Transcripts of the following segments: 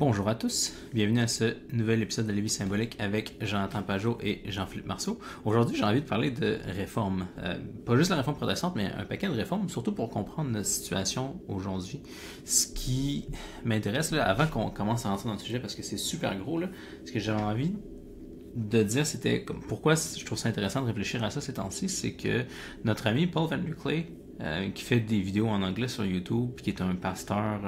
Bonjour à tous, bienvenue à ce nouvel épisode de Lévis symbolique avec Jonathan Pajot et Jean-Philippe Marceau. Aujourd'hui, j'ai envie de parler de réforme. Pas juste la réforme protestante, mais un paquet de réformes, surtout pour comprendre notre situation aujourd'hui. Ce qui m'intéresse, là, avant qu'on commence à rentrer dans le sujet, parce que c'est super gros, là, ce que j'avais envie de dire, c'était comme pourquoi je trouve ça intéressant de réfléchir à ça ces temps-ci, c'est que notre ami Paul Van Clay, qui fait des vidéos en anglais sur YouTube, puis qui est un pasteur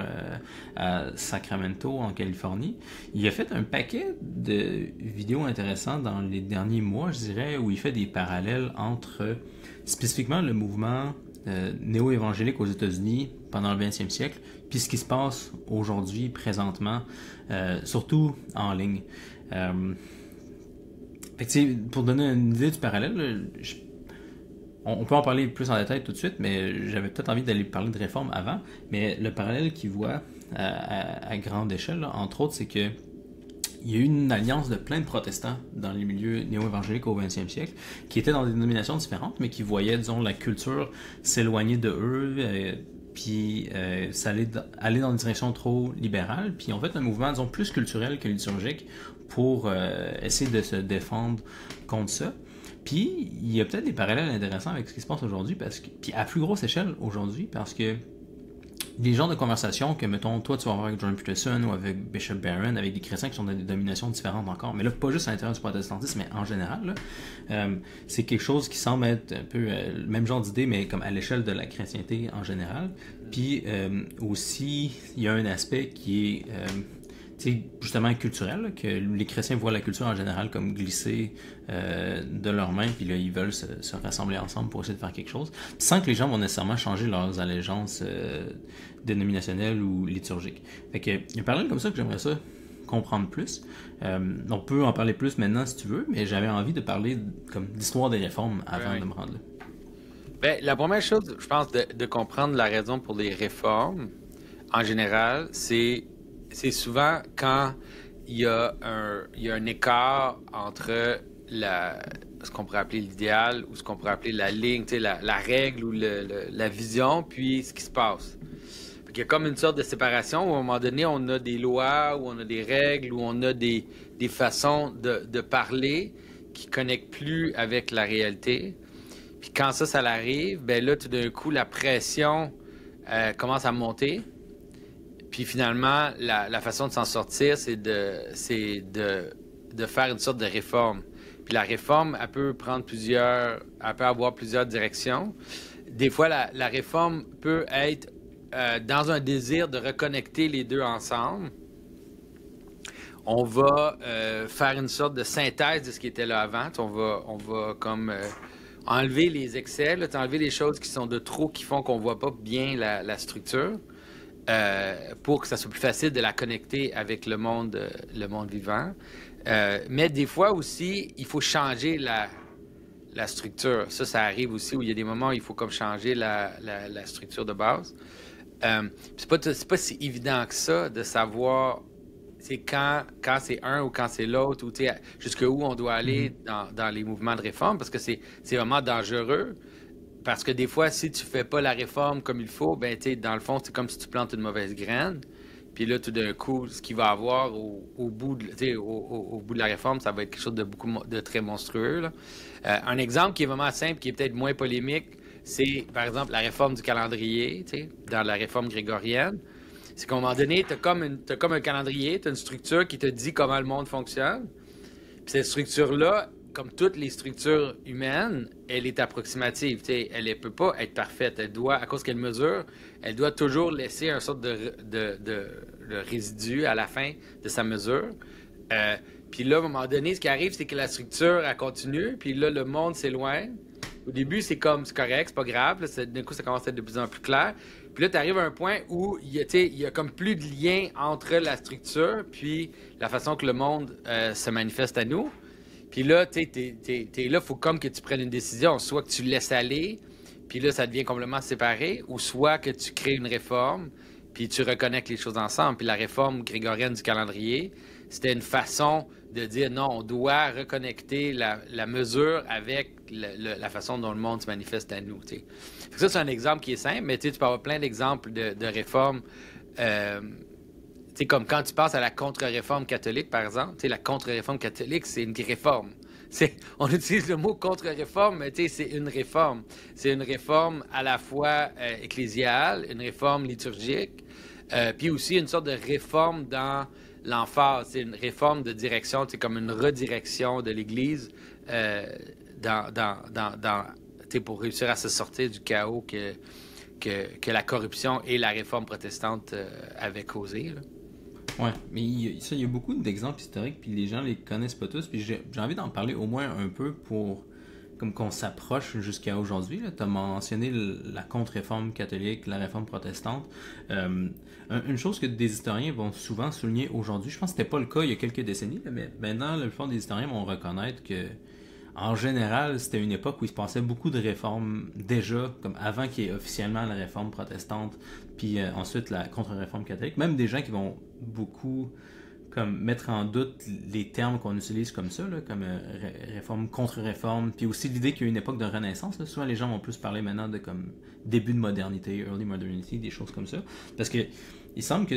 à Sacramento, en Californie. Il a fait un paquet de vidéos intéressantes dans les derniers mois, je dirais, où il fait des parallèles entre spécifiquement le mouvement néo-évangélique aux États-Unis pendant le 20e siècle, puis ce qui se passe aujourd'hui, présentement, surtout en ligne. Fait que, pour donner une idée du parallèle, on peut en parler plus en détail tout de suite, mais j'avais peut-être envie d'aller parler de réforme avant. Mais le parallèle qu'il voit à grande échelle, là, entre autres, c'est que il y a eu une alliance de plein de protestants dans les milieux néo-évangéliques au 20e siècle, qui étaient dans des dénominations différentes, mais qui voyaient, disons, la culture s'éloigner de eux, puis ça aller dans une direction trop libérale, puis en fait un mouvement, disons, plus culturel que liturgique pour essayer de se défendre contre ça. Puis, il y a peut-être des parallèles intéressants avec ce qui se passe aujourd'hui, puis à plus grosse échelle aujourd'hui, parce que les genres de conversations que, mettons, toi, tu vas avoir avec Jordan Peterson ou avec Bishop Barron, avec des chrétiens qui sont dans des dominations différentes encore, mais là, pas juste à l'intérieur du protestantisme, mais en général, là, c'est quelque chose qui semble être un peu le même genre d'idée, mais comme à l'échelle de la chrétienté en général. Puis, aussi, il y a un aspect qui est justement culturel, là, que les chrétiens voient la culture en général comme glisser de leurs mains, puis là, ils veulent se rassembler ensemble pour essayer de faire quelque chose, sans que les gens vont nécessairement changer leurs allégeances dénominationnelles ou liturgiques. Fait que, il y a un parallèle comme ça que j'aimerais ça comprendre plus. On peut en parler plus maintenant si tu veux, mais j'avais envie de parler comme d'histoire des réformes avant de me rendre là. Ben, la première chose, je pense, de comprendre la raison pour les réformes, en général, c'est souvent quand il y a un écart entre ce qu'on pourrait appeler l'idéal ou ce qu'on pourrait appeler la ligne, la règle ou la vision, puis ce qui se passe. Il y a comme une sorte de séparation où à un moment donné, on a des lois, où on a des règles, où on a des façons de parler qui ne connectent plus avec la réalité. Puis quand ça arrive, ben là, tout d'un coup, la pression commence à monter. Puis finalement, la façon de s'en sortir, c'est de faire une sorte de réforme. Puis la réforme, elle peut avoir plusieurs directions. Des fois, la réforme peut être dans un désir de reconnecter les deux ensemble. On va faire une sorte de synthèse de ce qui était là avant. On va comme enlever les excès, enlever les choses qui sont de trop, qui font qu'on ne voit pas bien la structure. Pour que ça soit plus facile de la connecter avec le monde vivant. Mais des fois aussi, il faut changer la structure. Ça arrive aussi où il y a des moments où il faut comme changer la structure de base. C'est pas si évident que ça de savoir quand c'est un ou quand c'est l'autre, ou jusqu'où on doit aller dans les mouvements de réforme, parce que c'est vraiment dangereux. Parce que des fois, si tu fais pas la réforme comme il faut, ben dans le fond, c'est comme si tu plantes une mauvaise graine. Puis là, tout d'un coup, ce qu'il va avoir au bout de la réforme, ça va être quelque chose de très monstrueux, là. Un exemple qui est vraiment simple, qui est peut-être moins polémique, c'est par exemple la réforme du calendrier, dans la réforme grégorienne. C'est qu'à un moment donné, t'as comme un calendrier, t'as une structure qui te dit comment le monde fonctionne. Puis cette structure-là, comme toutes les structures humaines, elle est approximative. Elle ne peut pas être parfaite. Elle doit, à cause qu'elle mesure, elle doit toujours laisser un sorte de résidu à la fin de sa mesure. Puis là, à un moment donné, ce qui arrive, c'est que la structure, elle continue, puis là, le monde s'éloigne. Au début, c'est correct, c'est pas grave. D'un coup, ça commence à être de plus en plus clair. Puis là, tu arrives à un point où il y a comme plus de lien entre la structure puis la façon que le monde se manifeste à nous. Puis là, t'es là, il faut comme que tu prennes une décision. Soit que tu laisses aller, puis là, ça devient complètement séparé, ou soit que tu crées une réforme, puis tu reconnectes les choses ensemble. Puis la réforme grégorienne du calendrier, c'était une façon de dire non, on doit reconnecter la mesure avec la façon dont le monde se manifeste à nous. Ça, c'est un exemple qui est simple, mais tu peux avoir plein d'exemples de réformes C'est comme quand tu penses à la contre-réforme catholique, par exemple, la contre-réforme catholique, c'est une réforme. On utilise le mot contre-réforme, mais c'est une réforme. C'est une réforme à la fois ecclésiale, une réforme liturgique, puis aussi une sorte de réforme dans l'emphase. C'est une réforme de direction, c'est comme une redirection de l'Église pour réussir à se sortir du chaos que la corruption et la réforme protestante avaient causé. Là. Ouais, mais il y a beaucoup d'exemples historiques, puis les gens les connaissent pas tous, puis j'ai envie d'en parler au moins un peu pour comme qu'on s'approche jusqu'à aujourd'hui. Tu as mentionné la contre-réforme catholique, la réforme protestante. Une chose que des historiens vont souvent souligner aujourd'hui, je pense que c'était pas le cas il y a quelques décennies, mais maintenant, le fond des historiens vont reconnaître que en général, c'était une époque où il se passait beaucoup de réformes déjà, comme avant qu'il y ait officiellement la réforme protestante, puis ensuite la contre-réforme catholique. Même des gens qui vont beaucoup comme mettre en doute les termes qu'on utilise comme ça, là, comme réforme, contre-réforme, puis aussi l'idée qu'il y a une époque de renaissance. Là. Souvent, les gens vont plus parler maintenant de comme début de modernité, early modernity, des choses comme ça. Parce que il semble que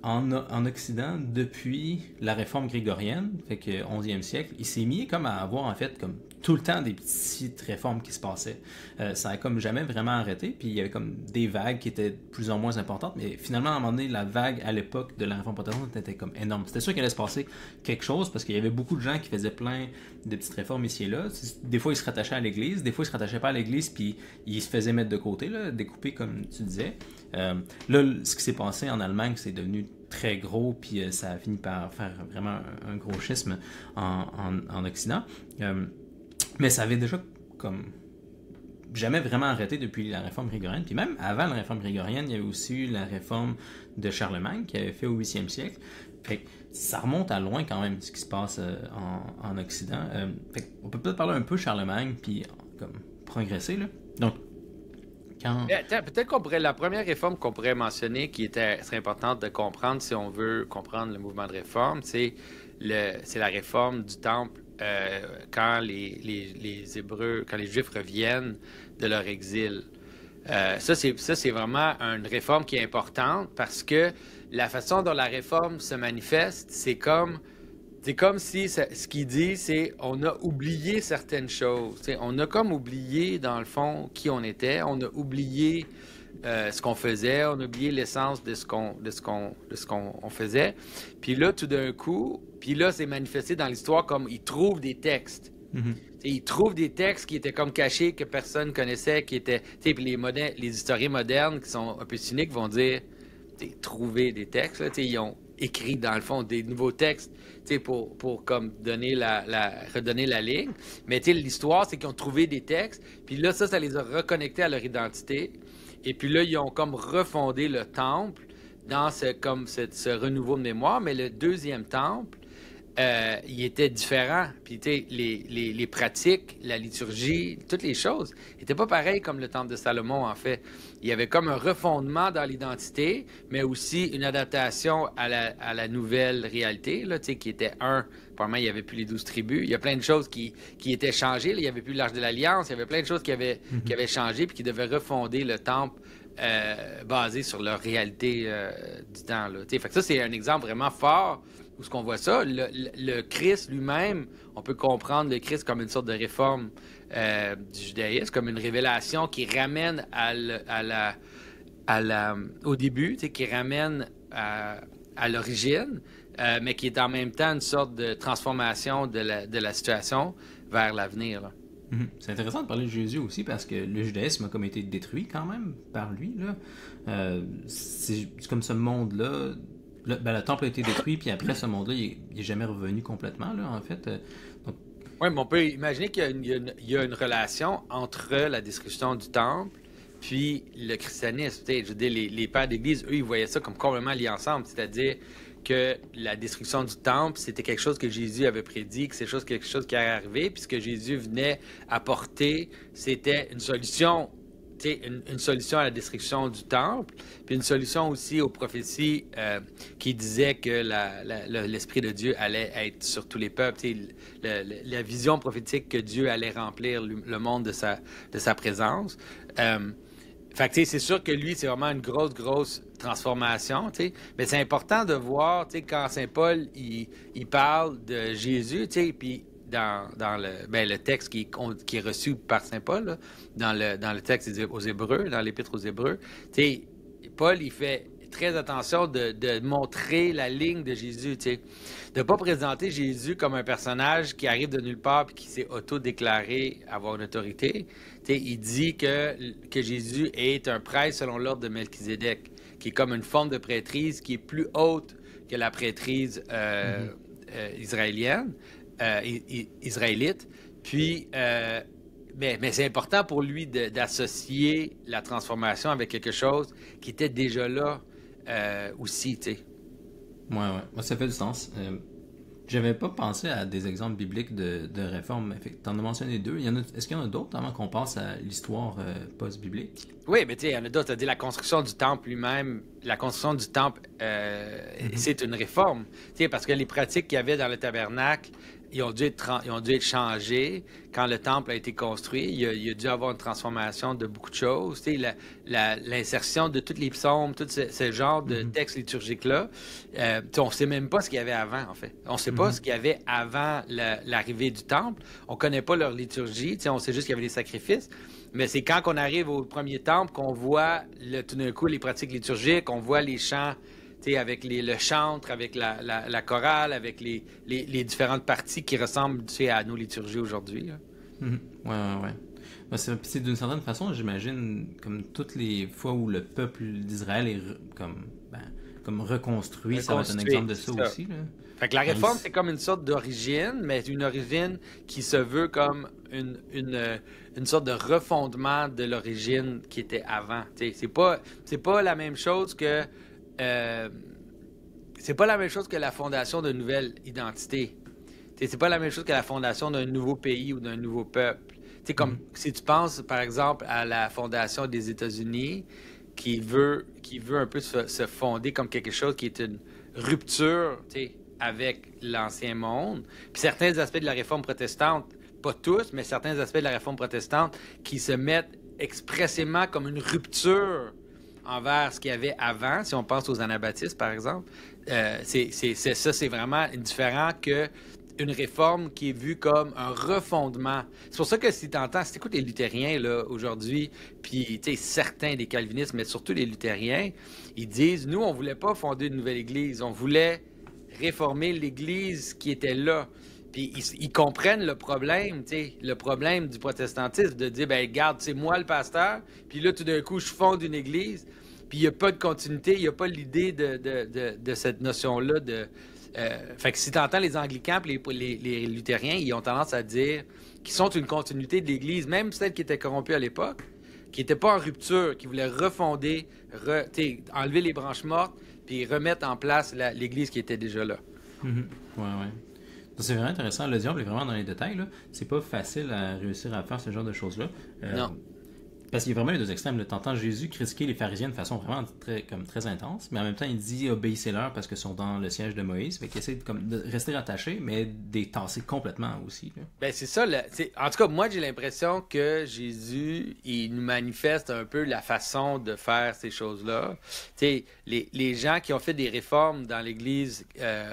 en Occident, depuis la réforme grégorienne, fait que 11e siècle, il s'est mis comme à avoir en fait comme tout le temps des petites réformes qui se passaient. Ça a comme jamais vraiment arrêté, puis il y avait comme des vagues qui étaient plus ou moins importantes, mais finalement, à un moment donné, la vague à l'époque de la réforme protestante était comme énorme. C'était sûr qu'il allait se passer quelque chose, parce qu'il y avait beaucoup de gens qui faisaient plein de petites réformes ici et là. Des fois, ils se rattachaient à l'Église, des fois, ils se rattachaient pas à l'Église, puis ils se faisaient mettre de côté, là, découper comme tu disais. Là, ce qui s'est passé en Allemagne, c'est devenu très gros, puis ça a fini par faire vraiment un gros schisme en Occident. Mais ça avait déjà comme jamais vraiment arrêté depuis la réforme grégorienne. Puis même avant la réforme grégorienne, il y avait aussi eu la réforme de Charlemagne qui avait fait au 8e siècle. Fait que ça remonte à loin quand même ce qui se passe en Occident. Fait on peut peut-être parler un peu Charlemagne, puis comme progresser, là. Donc, peut-être qu'on pourrait, la première réforme qu'on pourrait mentionner, qui serait importante de comprendre si on veut comprendre le mouvement de réforme, c'est la réforme du temple quand les Hébreux, quand les Juifs reviennent de leur exil. Ça, c'est vraiment une réforme qui est importante parce que la façon dont la réforme se manifeste, c'est comme si ce qu'il dit, c'est on a oublié certaines choses. On a comme oublié, dans le fond, qui on était. On a oublié ce qu'on faisait. On a oublié l'essence de ce qu'on faisait. Puis là, tout d'un coup, c'est manifesté dans l'histoire comme ils trouvent des textes. Mm-hmm. Ils trouvent des textes qui étaient comme cachés, que personne connaissait, qui étaient... Puis les historiens modernes qui sont un peu cyniques vont dire trouver des textes. Là, ils ont écrit, dans le fond, des nouveaux textes pour comme redonner la ligne. Mais l'histoire, c'est qu'ils ont trouvé des textes, puis là, ça les a reconnectés à leur identité. Et puis là, ils ont comme refondé le temple dans ce renouveau de mémoire. Mais le deuxième temple, il était différent. Puis, les pratiques, la liturgie, toutes les choses n'étaient pas pareilles comme le temple de Salomon, en fait. Il y avait comme un refondement dans l'identité, mais aussi une adaptation à la nouvelle réalité, là, qui était probablement, il n'y avait plus les 12 tribus. Il y a plein de choses qui étaient changées. Là. Il n'y avait plus l'Arche de l'Alliance. Il y avait plein de choses qui avaient changé puis qui devaient refonder le temple basé sur leur réalité du temps. Là. Fait que ça, c'est un exemple vraiment fort où ce qu'on voit ça. Le Christ lui-même, on peut comprendre le Christ comme une sorte de réforme du judaïsme, comme une révélation qui ramène au début, qui ramène à l'origine, mais qui est en même temps une sorte de transformation de la situation vers l'avenir. Là. Mm-hmm. C'est intéressant de parler de Jésus aussi parce que le judaïsme a comme été détruit quand même par lui. Là. C'est comme ce monde-là. Le temple a été détruit, puis après, ce monde-là, il n'est jamais revenu complètement, là, en fait. Oui, mais on peut imaginer qu'il y a une relation entre la destruction du temple puis le christianisme. Je veux dire, les pères d'Église, eux, ils voyaient ça comme complètement lié ensemble, c'est-à-dire que la destruction du temple, c'était quelque chose que Jésus avait prédit, que c'est quelque chose qui allait arriver, puis ce que Jésus venait apporter, c'était une solution. Une solution à la destruction du temple, puis une solution aussi aux prophéties qui disaient que l'Esprit de Dieu allait être sur tous les peuples, la vision prophétique que Dieu allait remplir le monde de sa présence. Fait que, tu sais, c'est sûr que lui, c'est vraiment une grosse, grosse transformation, tu sais. Mais c'est important de voir, tu sais, quand Saint Paul, il parle de Jésus, tu sais, puis dans le texte qui est reçu par Saint Paul, là, dans le texte aux Hébreux, dans l'Épître aux Hébreux, tu sais, Paul, il fait très attention de montrer la ligne de Jésus, tu sais. De ne pas présenter Jésus comme un personnage qui arrive de nulle part et qui s'est auto-déclaré avoir une autorité. Tu sais, il dit que Jésus est un prêtre selon l'ordre de Melchizedek, qui est comme une forme de prêtrise qui est plus haute que la prêtrise israélienne, israélite. Puis, mais c'est important pour lui d'associer la transformation avec quelque chose qui était déjà là aussi, tu sais. Ouais. Ça fait du sens. J'avais pas pensé à des exemples bibliques de réforme. Tu en as mentionné deux. Est-ce qu'il y en a d'autres avant qu'on passe à l'histoire post-biblique? Oui, mais tu sais, il y en a d'autres. Tu as dit la construction du temple lui-même. La construction du temple, c'est une réforme. Tu sais, parce que les pratiques qu'il y avait dans le tabernacle, ils ont dû être changées quand le temple a été construit. Il y a dû avoir une transformation de beaucoup de choses. Tu sais, l'insertion de tous les psaumes, tout ce genre de textes liturgiques-là, on ne sait même pas ce qu'il y avait avant, en fait. On ne sait pas ce qu'il y avait avant l'arrivée du temple. On ne connaît pas leur liturgie. Tu sais, on sait juste qu'il y avait des sacrifices. Mais c'est quand on arrive au premier temple qu'on voit tout d'un coup les pratiques liturgiques, on voit les chants, avec le chantre, avec la chorale, avec les différentes parties qui ressemblent à nos liturgies aujourd'hui. Ouais. Ben, c'est d'une certaine façon, j'imagine, comme toutes les fois où le peuple d'Israël est comme reconstruit, ça va être un exemple de ça aussi. Là. Fait que la réforme, c'est comme une sorte d'origine, mais une origine qui se veut comme une sorte de refondement de l'origine qui était avant. C'est pas la même chose que c'est pas la même chose que la fondation d'une nouvelle identité. C'est pas la même chose que la fondation d'un nouveau pays ou d'un nouveau peuple. Comme si tu penses, par exemple, à la fondation des États-Unis, qui veut un peu se fonder comme quelque chose qui est une rupture avec l'ancien monde. Puis certains aspects de la réforme protestante, pas tous, mais certains aspects de la réforme protestante qui se mettent expressément comme une rupture envers ce qu'il y avait avant, si on pense aux anabaptistes, par exemple. C'est vraiment différent qu'une réforme qui est vue comme un refondement. C'est pour ça que si tu écoutes les luthériens là, aujourd'hui, puis certains des calvinistes, mais surtout les luthériens, ils disent, nous, on voulait pas fonder une nouvelle église, on voulait réformer l'église qui était là. Puis ils comprennent le problème du protestantisme, de dire, ben regarde, c'est moi le pasteur, puis là, tout d'un coup, je fonde une église, puis il n'y a pas de continuité, il n'y a pas l'idée de cette notion-là de... fait que si tu entends les anglicans et les luthériens, ils ont tendance à dire qu'ils sont une continuité de l'Église, même celle qui était corrompue à l'époque, qui n'était pas en rupture, qui voulait refonder, enlever les branches mortes, puis remettre en place l'Église qui était déjà là. Ouais. C'est vraiment intéressant. Le diable est vraiment dans les détails. Là. C'est pas facile à réussir à faire ce genre de choses-là. Non. Parce qu'il y a vraiment les deux extrêmes. Tu entends Jésus critiquer les pharisiens de façon vraiment très intense, mais en même temps, il dit obéissez-leur parce qu'ils sont dans le siège de Moïse. Fait qu'il essaie de rester rattaché, mais des tasser complètement aussi. Là. Ben c'est ça. En tout cas, moi, j'ai l'impression que Jésus, il nous manifeste un peu la façon de faire ces choses-là. Les gens qui ont fait des réformes dans l'Église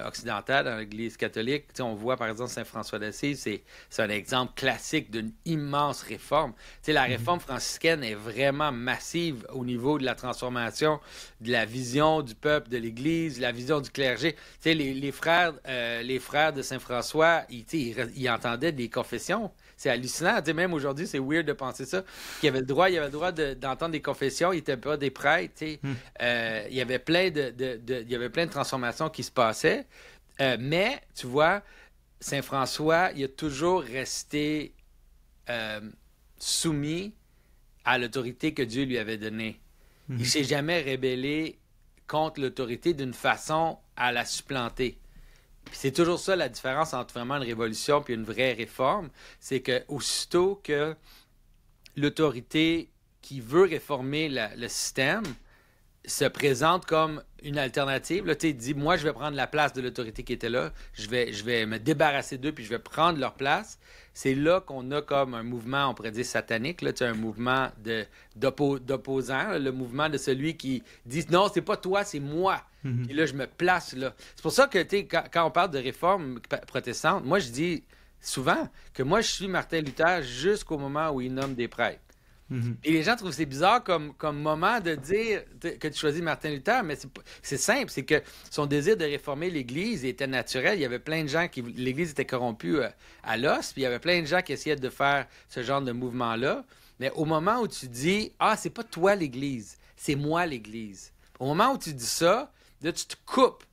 occidentale, dans l'Église catholique, on voit par exemple Saint François d'Assise, c'est un exemple classique d'une immense réforme. La réforme franciscaine est vraiment massive au niveau de la transformation de la vision du peuple, de l'Église, la vision du clergé. Les frères de Saint-François, ils entendaient des confessions. C'est hallucinant. Même aujourd'hui, c'est weird de penser ça. Qu'il avait le droit d'entendre des confessions. Ils n'étaient pas des prêtres. Il y avait plein de transformations qui se passaient. Mais, tu vois, Saint-François, il a toujours resté soumis à l'autorité que Dieu lui avait donnée. Il ne s'est jamais rébellé contre l'autorité d'une façon à la supplanter. Puis c'est toujours ça la différence entre vraiment une révolution puis une vraie réforme, c'est que aussitôt que l'autorité qui veut réformer le système se présente comme une alternative. Là, tu sais, dit, moi, je vais prendre la place de l'autorité qui était là, je vais me débarrasser d'eux, puis je vais prendre leur place. C'est là qu'on a comme un mouvement, on pourrait dire satanique, là, tu sais, un mouvement d'opposant, là, le mouvement de celui qui dit, non, c'est pas toi, c'est moi. Puis là, je me place là. C'est pour ça que, tu sais, quand on parle de réforme protestante, moi, je dis souvent que moi, je suis Martin Luther jusqu'au moment où il nomme des prêtres. Et les gens trouvent que c'est bizarre comme moment de dire que tu choisis Martin Luther, mais c'est simple, c'est que son désir de réformer l'Église était naturel. Il y avait plein de gens l'Église était corrompue à l'os, puis il y avait plein de gens qui essayaient de faire ce genre de mouvement-là. Mais au moment où tu dis, ah, c'est pas toi l'Église, c'est moi l'Église. Au moment où tu dis ça, là, tu te coupes.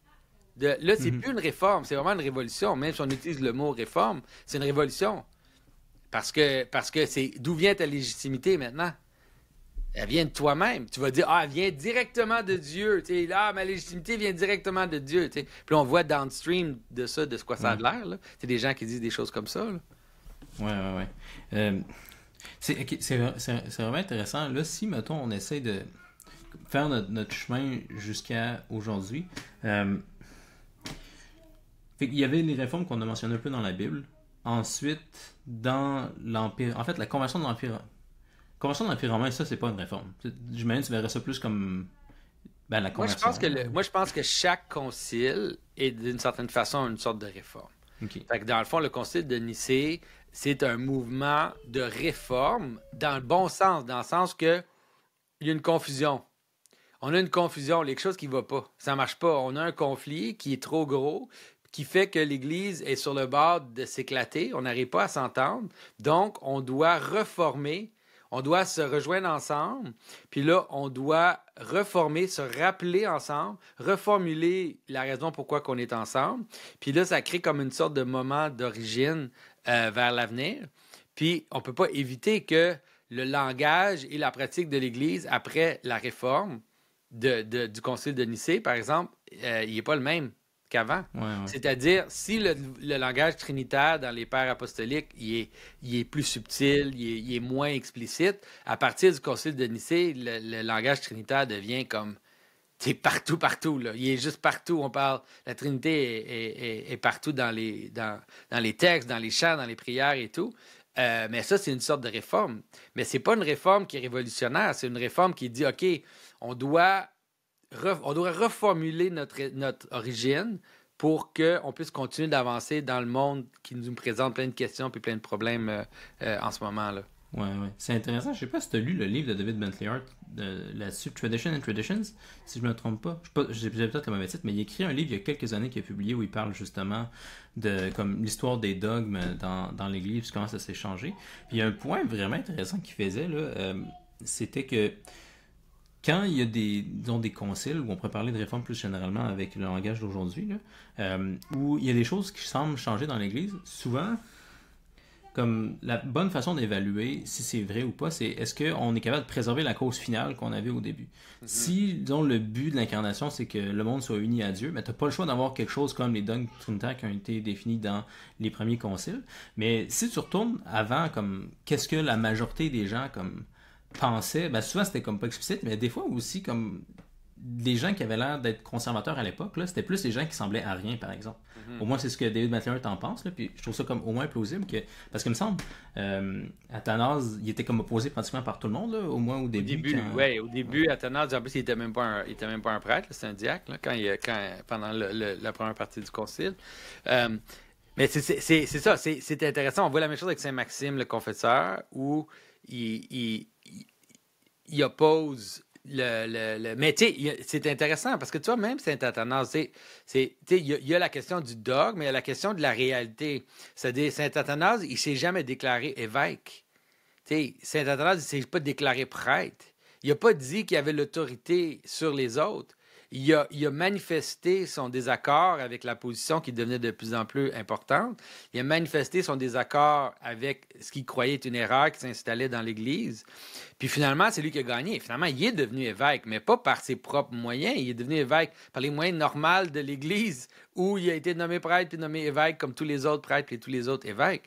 Là, c'est plus une réforme, c'est vraiment une révolution. Même si on utilise le mot réforme, c'est une révolution. Parce que c'est d'où vient ta légitimité maintenant? Elle vient de toi-même. Tu vas dire, ah, elle vient directement de Dieu. T'sais, là, ma légitimité vient directement de Dieu. T'sais. Puis là, on voit downstream de ça, de ce quoi ça a l'air. C'est des gens qui disent des choses comme ça. Là. Ouais. C'est vraiment intéressant. Là, si, mettons, on essaie de faire notre chemin jusqu'à aujourd'hui, il y avait les réformes qu'on a mentionnées un peu dans la Bible. Ensuite, dans l'Empire... En fait, la Convention de l'Empire... Convention de l'Empire romain, ça, c'est pas une réforme. J'imagine que tu verrais ça plus comme la Convention. Moi, je pense que chaque concile est, d'une certaine façon, une sorte de réforme. Okay. Fait que dans le fond, le concile de Nicée, c'est un mouvement de réforme dans le bon sens, dans le sens que il y a une confusion. On a une confusion, quelque chose qui ne va pas. Ça ne marche pas. On a un conflit qui est trop gros, qui fait que l'Église est sur le bord de s'éclater. On n'arrive pas à s'entendre. Donc, on doit reformer, on doit se rejoindre ensemble. Puis là, on doit reformer, se rappeler ensemble, reformuler la raison pourquoi on est ensemble. Puis là, ça crée comme une sorte de moment d'origine vers l'avenir. Puis, on ne peut pas éviter que le langage et la pratique de l'Église, après la réforme du Concile de Nicée, par exemple, il n'est pas le même qu'avant. Ouais. C'est-à-dire, si le langage trinitaire dans les pères apostoliques, il est plus subtil, il est moins explicite, à partir du Concile de Nicée, le langage trinitaire devient comme, tu sais, partout, là. Il est juste partout. On parle, la Trinité est partout dans les textes, dans les chants, dans les prières et tout. Mais ça, c'est une sorte de réforme. Mais c'est pas une réforme qui est révolutionnaire, c'est une réforme qui dit, OK, on doit reformuler notre origine pour qu'on puisse continuer d'avancer dans le monde qui nous présente plein de questions et plein de problèmes en ce moment-là. Ouais. C'est intéressant. Je sais pas si tu as lu le livre de David Bentley Hart là-dessus, Tradition and Traditions, si je me trompe pas. J'ai peut-être le mauvais titre, mais il a écrit un livre il y a quelques années qu'il a publié où il parle justement de comme l'histoire des dogmes dans l'Église, comment ça s'est changé. Puis il y a un point vraiment intéressant qu'il faisait, là, c'était que quand il y a des conciles, où on pourrait parler de réforme plus généralement avec le langage d'aujourd'hui, là, où il y a des choses qui semblent changer dans l'Église, souvent, comme la bonne façon d'évaluer si c'est vrai ou pas, c'est est-ce qu'on est capable de préserver la cause finale qu'on avait au début. Si, disons, le but de l'incarnation, c'est que le monde soit uni à Dieu, mais tu n'as pas le choix d'avoir quelque chose comme les dogmes trinitaires qui ont été définis dans les premiers conciles. Mais si tu retournes avant, comme qu'est-ce que la majorité des gens comme pensaient, souvent c'était comme pas explicite, mais des fois aussi comme des gens qui avaient l'air d'être conservateurs à l'époque, là, c'était plus les gens qui semblaient à rien, par exemple. Au moins, c'est ce que David Bentley Hart en pense, là, puis je trouve ça comme au moins plausible, parce qu'il me semble, Athanase, il était comme opposé pratiquement par tout le monde, là, au moins au début. Au début, Athanase, en plus, il était même pas un prêtre, c'était un diacre, là, pendant la première partie du concile. Mais c'est ça, c'est intéressant. On voit la même chose avec Saint Maxime, le confesseur, où il oppose mais tu sais, c'est intéressant parce que tu vois, même Saint-Athanase, il y a la question du dogme, mais il y a la question de la réalité. C'est-à-dire, Saint-Athanase, il ne s'est jamais déclaré évêque. Saint-Athanase, il ne s'est pas déclaré prêtre. Il n'a pas dit qu'il avait l'autorité sur les autres. Il a manifesté son désaccord avec la position qui devenait de plus en plus importante. Il a manifesté son désaccord avec ce qu'il croyait être une erreur qui s'installait dans l'Église. Puis finalement, c'est lui qui a gagné. Finalement, il est devenu évêque, mais pas par ses propres moyens. Il est devenu évêque par les moyens normaux de l'Église, où il a été nommé prêtre puis nommé évêque comme tous les autres prêtres et tous les autres évêques.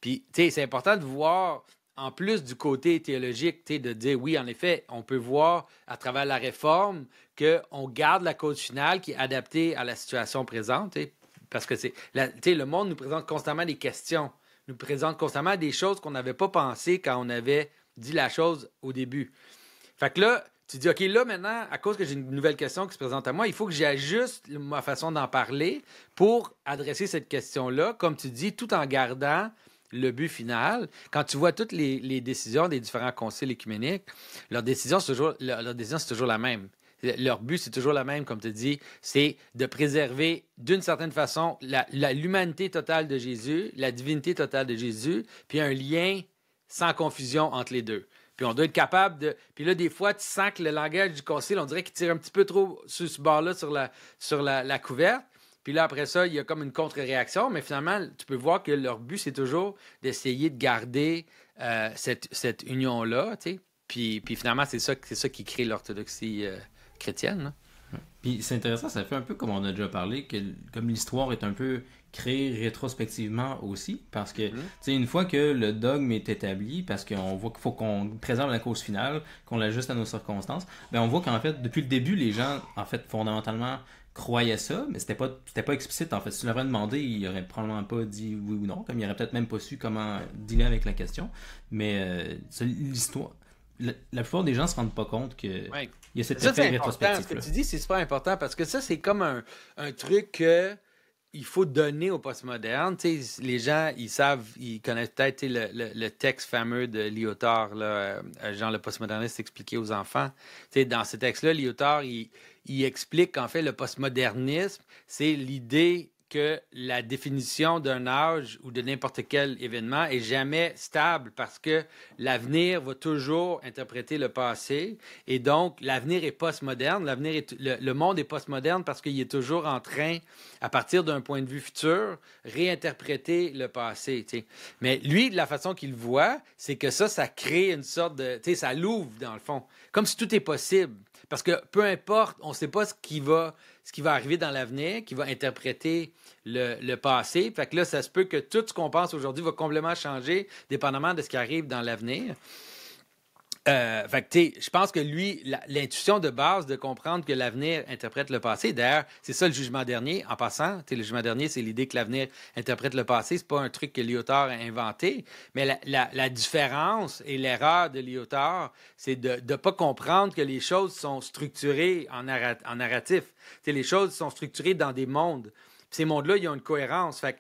Puis, tu sais, c'est important de voir en plus du côté théologique, de dire oui, en effet, on peut voir à travers la réforme qu'on garde la cause finale qui est adaptée à la situation présente, parce que le monde nous présente constamment des questions, nous présente constamment des choses qu'on n'avait pas pensées quand on avait dit la chose au début. Fait que là, tu dis, OK, là, maintenant, à cause que j'ai une nouvelle question qui se présente à moi, il faut que j'ajuste ma façon d'en parler pour adresser cette question-là, comme tu dis, tout en gardant le but final. Quand tu vois toutes les décisions des différents conciles écuméniques, leur décision, c'est toujours la même. Leur but, c'est toujours la même, comme tu dis, c'est de préserver d'une certaine façon l'humanité totale de Jésus, la divinité totale de Jésus, puis un lien sans confusion entre les deux. Puis on doit être capable de... Puis là, des fois, tu sens que le langage du concile, on dirait qu'il tire un petit peu trop sur ce bord-là, sur la couverte. Puis là, après ça, il y a comme une contre-réaction, mais finalement, tu peux voir que leur but, c'est toujours d'essayer de garder cette union-là, tu sais. Puis finalement, c'est ça qui crée l'orthodoxie chrétienne, là. Puis c'est intéressant, ça fait un peu comme on a déjà parlé, que comme l'histoire est un peu créée rétrospectivement aussi, parce que, tu sais, une fois que le dogme est établi, parce qu'on voit qu'il faut qu'on préserve la cause finale, qu'on l'ajuste à nos circonstances, ben on voit qu'en fait, depuis le début, les gens, en fait, fondamentalement, croyaient ça, mais c'était pas explicite, en fait. Si tu leur avais demandé, ils auraient probablement pas dit oui ou non, comme ils auraient peut-être même pas su comment dealer avec la question, mais l'histoire... La plupart des gens se rendent pas compte que il y a cet effet rétrospectif. Ce que tu dis, c'est super important parce que ça, c'est comme un truc que il faut donner au postmoderne. Les gens, ils connaissent peut-être le texte fameux de Lyotard, là, genre le postmoderniste expliqué aux enfants. Dans ce texte-là, Lyotard, il explique qu'en fait, le postmodernisme, c'est l'idée que la définition d'un âge ou de n'importe quel événement est jamais stable parce que l'avenir va toujours interpréter le passé et donc l'avenir est postmoderne. Le monde est postmoderne parce qu'il est toujours en train, à partir d'un point de vue futur, réinterpréter le passé. T'sais. Mais lui, de la façon qu'il voit, c'est que ça crée une sorte de... ça l'ouvre dans le fond. Comme si tout est possible. Parce que peu importe, on ne sait pas ce qui va arriver dans l'avenir, qui va interpréter le passé. Fait que là, ça se peut que tout ce qu'on pense aujourd'hui va complètement changer, dépendamment de ce qui arrive dans l'avenir. Fait que, je pense que lui, l'intuition de base de comprendre que l'avenir interprète le passé, d'ailleurs, c'est ça le jugement dernier, en passant. Le jugement dernier, c'est l'idée que l'avenir interprète le passé. C'est pas un truc que Lyotard a inventé, mais la différence et l'erreur de Lyotard, c'est de ne pas comprendre que les choses sont structurées en narratif. Les choses sont structurées dans des mondes. Puis ces mondes-là, ils ont une cohérence. Fait que,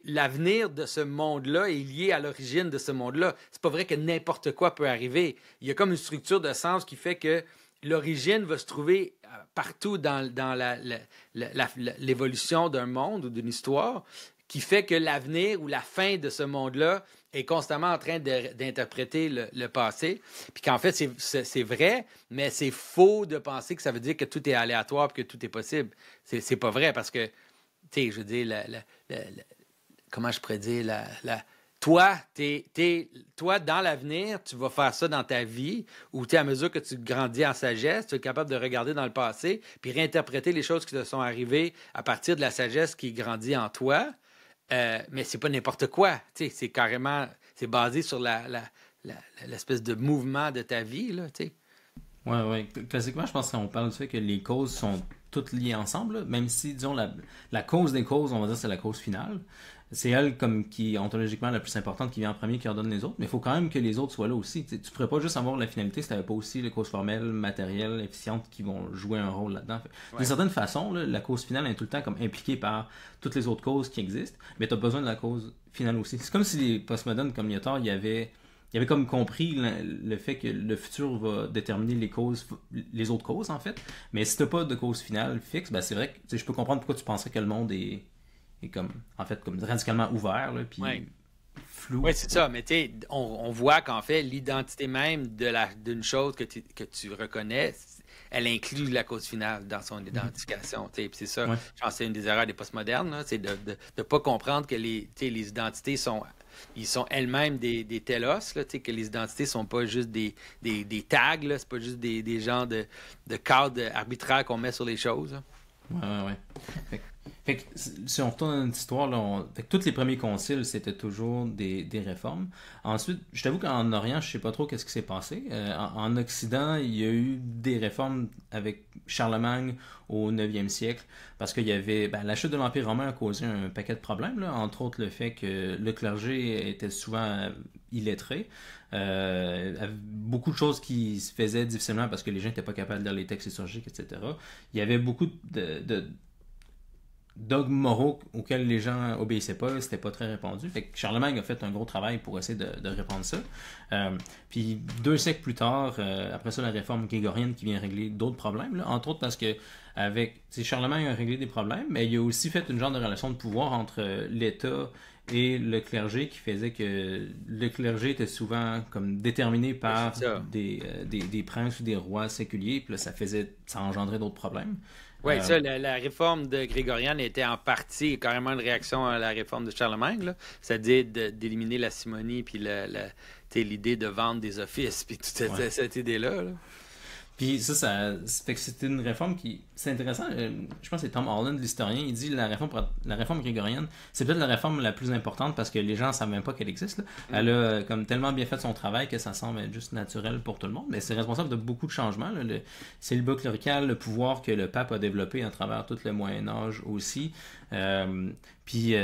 l'avenir de ce monde-là est lié à l'origine de ce monde-là. C'est pas vrai que n'importe quoi peut arriver. Il y a comme une structure de sens qui fait que l'origine va se trouver partout dans l'évolution d'un monde ou d'une histoire, qui fait que l'avenir ou la fin de ce monde-là est constamment en train d'interpréter le passé. Puis qu'en fait, c'est vrai, mais c'est faux de penser que ça veut dire que tout est aléatoire et que tout est possible. C'est pas vrai parce que je veux dire, comment je pourrais dire, toi, dans l'avenir, tu vas faire ça dans ta vie, ou à mesure que tu grandis en sagesse, tu es capable de regarder dans le passé, puis réinterpréter les choses qui te sont arrivées à partir de la sagesse qui grandit en toi. Mais c'est pas n'importe quoi. C'est carrément, c'est basé sur l'espèce de mouvement de ta vie, là, tu sais. Ouais. Classiquement, je pense qu'on parle du fait que les causes sont toutes liées ensemble, là, même si, disons, la cause des causes, on va dire, c'est la cause finale. C'est elle comme qui est ontologiquement la plus importante, qui vient en premier, qui ordonne les autres, mais il faut quand même que les autres soient là aussi. Tu ne pourrais pas juste avoir la finalité si tu n'avais pas aussi les causes formelles, matérielles, efficientes qui vont jouer un rôle là-dedans. D'une certaine façon, là, la cause finale est tout le temps comme impliquée par toutes les autres causes qui existent, mais tu as besoin de la cause finale aussi. C'est comme si les postmodernes comme Lyotard, il y avait comme compris le fait que le futur va déterminer les autres causes, en fait. Mais si t'as pas de cause finale fixe, ben c'est vrai que je peux comprendre pourquoi tu penserais que le monde est comme, en fait, comme radicalement ouvert, là, puis flou. Oui, c'est ça. Mais tu sais, on voit qu'en fait, l'identité même d'une chose que tu reconnais, elle inclut la cause finale dans son identification. Puis c'est ça, je pense que c'est une des erreurs des postmodernes, c'est de ne pas comprendre que les identités sont elles-mêmes des telos, là, que les identités sont pas juste des tags, là, c'est pas juste des genres de cadres arbitraires qu'on met sur les choses. Là. Ouais. Fait que, si on retourne dans notre histoire, là, fait que tous les premiers conciles, c'était toujours des réformes. Ensuite, je t'avoue qu'en Orient, je sais pas trop qu'est-ce qui s'est passé. En Occident, il y a eu des réformes avec Charlemagne au 9e siècle, parce qu'il y avait la chute de l'Empire romain a causé un paquet de problèmes, là, entre autres le fait que le clergé était souvent illettré. Beaucoup de choses qui se faisaient difficilement parce que les gens n'étaient pas capables de lire les textes liturgiques, etc. Il y avait beaucoup de dogmes moraux auxquels les gens obéissaient pas, c'était pas très répandu. Fait que Charlemagne a fait un gros travail pour essayer de répandre ça. Puis 2 siècles plus tard, après ça, la réforme grégorienne qui vient régler d'autres problèmes, là, entre autres parce que Charlemagne a réglé des problèmes, mais il a aussi fait une genre de relation de pouvoir entre l'État et le clergé qui faisait que le clergé était souvent comme déterminé par des princes ou des rois séculiers, puis là, ça engendrait d'autres problèmes. Oui, ça, la réforme de Grégorienne était en partie carrément une réaction à la réforme de Charlemagne, là. C'est-à-dire d'éliminer la simonie, puis l'idée de vendre des offices, puis toute cette idée-là. Là. Puis ça fait que c'était une réforme qui... C'est intéressant, je pense que c'est Tom Holland, l'historien, il dit la réforme grégorienne, c'est peut-être la réforme la plus importante parce que les gens ne savent même pas qu'elle existe. Là. Elle a comme tellement bien fait son travail que ça semble être juste naturel pour tout le monde, mais c'est responsable de beaucoup de changements. Là. Le célibat clérical, le pouvoir que le pape a développé à travers tout le Moyen-Âge aussi. Puis...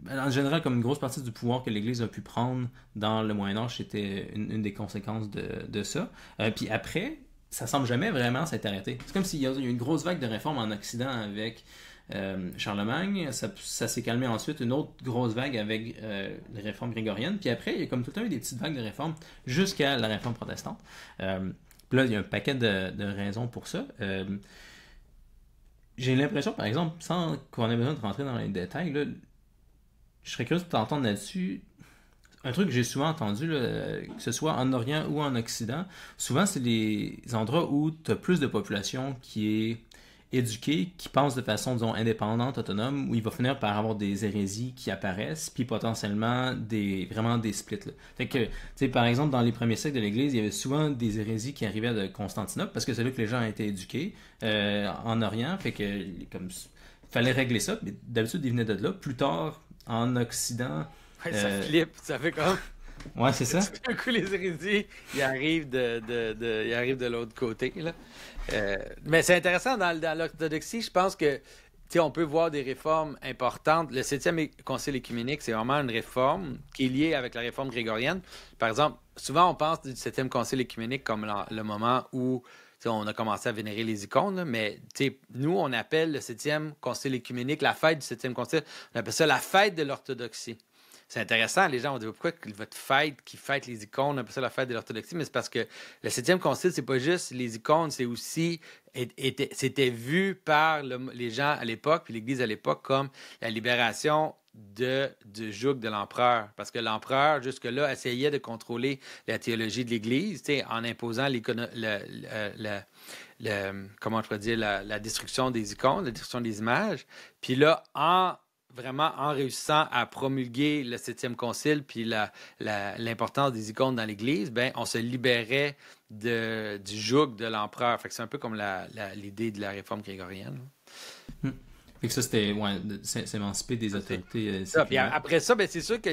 en général, comme une grosse partie du pouvoir que l'Église a pu prendre dans le Moyen-Âge, c'était une des conséquences de ça. Puis après, ça semble jamais vraiment s'être arrêté. C'est comme s'il y a eu une grosse vague de réformes en Occident avec Charlemagne. Ça s'est calmé ensuite, une autre grosse vague avec les réformes grégoriennes. Puis après, il y a comme tout le temps eu des petites vagues de réformes jusqu'à la réforme protestante. Puis là, il y a un paquet de raisons pour ça. J'ai l'impression, par exemple, sans qu'on ait besoin de rentrer dans les détails, là, je serais curieux de t'entendre là-dessus. Un truc que j'ai souvent entendu, là, que ce soit en Orient ou en Occident, souvent c'est les endroits où tu as plus de population qui est éduquée, qui pense de façon, disons, indépendante, autonome, où il va finir par avoir des hérésies qui apparaissent, puis potentiellement vraiment des splits. Là. Fait que, tu sais, par exemple, dans les premiers siècles de l'Église, il y avait souvent des hérésies qui arrivaient de Constantinople, parce que c'est là que les gens étaient éduqués, en Orient, fait que, comme, fallait régler ça, mais d'habitude, ils venaient de là. Plus tard, en Occident... ça flippe, ça fait comme... Ouais, c'est ça. Tout d'un coup, les hérésies, ils arrivent de l'autre côté. Là. Mais c'est intéressant, dans l'orthodoxie, je pense que on peut voir des réformes importantes. Le 7e Concile écuménique, c'est vraiment une réforme qui est liée avec la réforme grégorienne. Par exemple, souvent, on pense du 7e Concile écuménique comme le moment où on a commencé à vénérer les icônes, là, mais nous, on appelle le 7e Concile écuménique, la fête du 7e Concile, on appelle ça la fête de l'orthodoxie. C'est intéressant, les gens vont dire pourquoi votre fête qui fête les icônes, on appelle ça la fête de l'orthodoxie, mais c'est parce que le 7e Concile, c'est pas juste les icônes, c'est aussi, c'était vu par les gens à l'époque, puis l'Église à l'époque, comme la libération du joug de l'empereur. Parce que l'empereur, jusque-là, essayait de contrôler la théologie de l'Église, en imposant comment je pourrais dire, la destruction des icônes, la destruction des images. Puis là, en réussissant à promulguer le 7e concile puis l'importance des icônes dans l'Église, on se libérait du joug de l'empereur. Fait que c'est un peu comme l'idée de la réforme grégorienne. Fait que ça, c'était s'émanciper des autorités. Puis après ça, c'est sûr que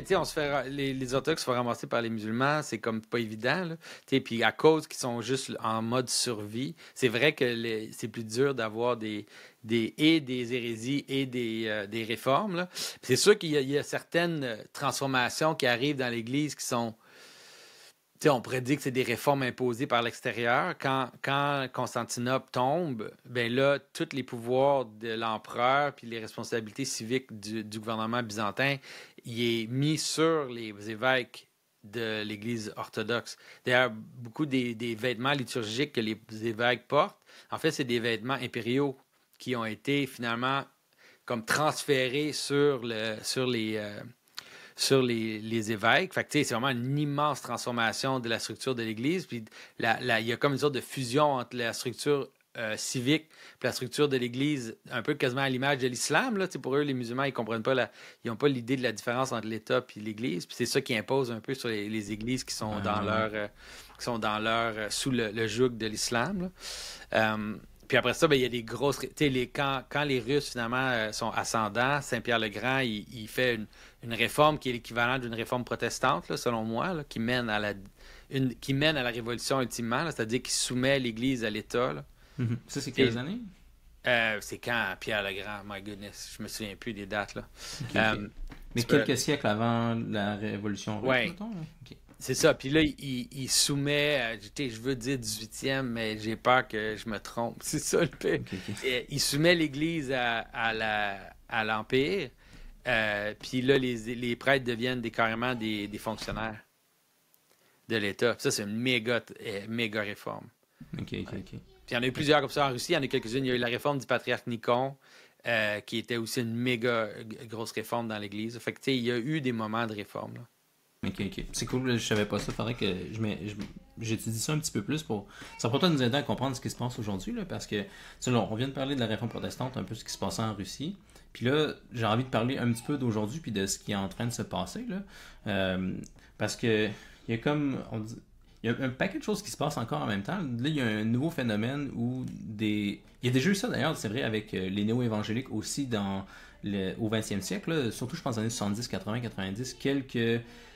les orthodoxes se font ramasser par les musulmans, c'est comme pas évident. Puis à cause qu'ils sont juste en mode survie, c'est vrai que c'est plus dur d'avoir des hérésies et des réformes. Là. C'est sûr qu'il y a certaines transformations qui arrivent dans l'Église qui sont... on pourrait dire que c'est des réformes imposées par l'extérieur. Quand Constantinople tombe, là, tous les pouvoirs de l'empereur puis les responsabilités civiques du gouvernement byzantin, il est mis sur les évêques de l'Église orthodoxe. D'ailleurs, beaucoup des vêtements liturgiques que les évêques portent, en fait, c'est des vêtements impériaux qui ont été finalement comme transférés sur les évêques. Fait que, c'est vraiment une immense transformation de la structure de l'Église. Puis il y a comme une sorte de fusion entre la structure civique et la structure de l'Église, un peu quasiment à l'image de l'islam. Là. Pour eux, les musulmans, ils comprennent pas ils n'ont pas l'idée de la différence entre l'État et l'Église. Puis c'est ça qui impose un peu sur les églises qui sont sous le joug de l'islam. puis après ça, ben, il y a des grosses... Quand les Russes, finalement, sont ascendants, Saint-Pierre-le-Grand, il fait une réforme qui est l'équivalent d'une réforme protestante, là, selon moi, là, qui mène à la révolution ultimement, là, c'est-à-dire qui soumet l'Église à l'État. Là. Ça, c'est quelles années? C'est quand Pierre-le-Grand, my goodness, je me souviens plus des dates. Là. Okay. Mais quelques siècles avant la révolution russe, mettons? Okay. C'est ça. Puis là, il soumet, je veux dire 18e, mais j'ai peur que je me trompe. C'est ça le pire. Okay. Il soumet l'Église à l'Empire. Puis là, les prêtres deviennent carrément des fonctionnaires de l'État. Ça, c'est une méga réforme. OK. Puis il y en a eu plusieurs comme ça en Russie. Il y en a quelques-unes. Il y a eu la réforme du patriarche Nikon, qui était aussi une méga grosse réforme dans l'Église. Fait que, tu sais, il y a eu des moments de réforme, là. OK. C'est cool, je savais pas ça. Faudrait que j'étudie ça un petit peu plus pour... Ça pourrait peut-être nous aider à comprendre ce qui se passe aujourd'hui, là, parce que, on vient de parler de la réforme protestante, un peu ce qui se passait en Russie. Puis là, j'ai envie de parler un petit peu d'aujourd'hui puis de ce qui est en train de se passer, là. Parce que il y a comme... Il y a un paquet de choses qui se passent encore en même temps. Là, il y a un nouveau phénomène où Il y a déjà eu ça, d'ailleurs, c'est vrai, avec les néo-évangéliques aussi au 20e siècle, là, surtout, je pense, dans les années 70, 80, 90,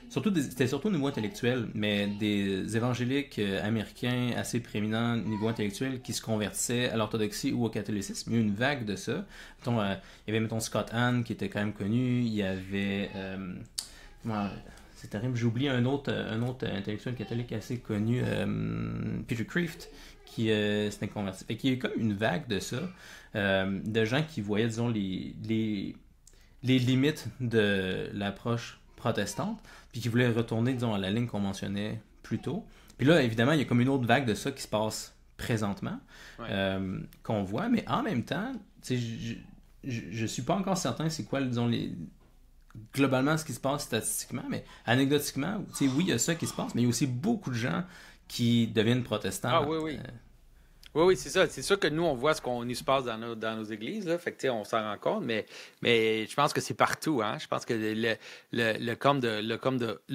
c'était surtout au niveau intellectuel, mais des évangéliques américains assez prééminents au niveau intellectuel qui se convertissaient à l'orthodoxie ou au catholicisme. Il y a eu une vague de ça. Il y avait, mettons, Scott Hahn, qui était quand même connu. Il y avait... c'est terrible, j'ai oublié un autre intellectuel catholique assez connu, Peter Kreeft, qui s'était converti. Fait qu'il y a eu comme une vague de ça, de gens qui voyaient, disons, les limites de l'approche protestante, puis qui voulaient retourner, disons, à la ligne qu'on mentionnait plus tôt. Puis là, évidemment, il y a comme une autre vague de ça qui se passe présentement, qu'on voit, mais en même temps, je suis pas encore certain c'est quoi, disons, globalement ce qui se passe statistiquement, mais anecdotiquement, oui, il y a ça qui se passe, mais il y a aussi beaucoup de gens qui deviennent protestants. Ah oui. Oui, c'est ça. C'est sûr que nous, on voit ce qu'on se passe dans nos églises. Là. Fait que, on s'en rend compte, mais je pense que c'est partout. Hein? Je pense que le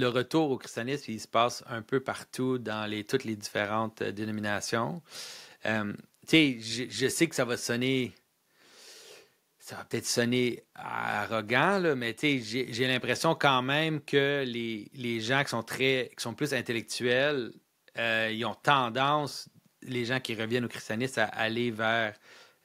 retour au christianisme, il se passe un peu partout dans toutes les différentes dénominations. Je sais que ça va peut-être sonner arrogant, là, mais j'ai l'impression quand même que les gens qui sont plus intellectuels, ils ont tendance, les gens qui reviennent au christianisme, à aller vers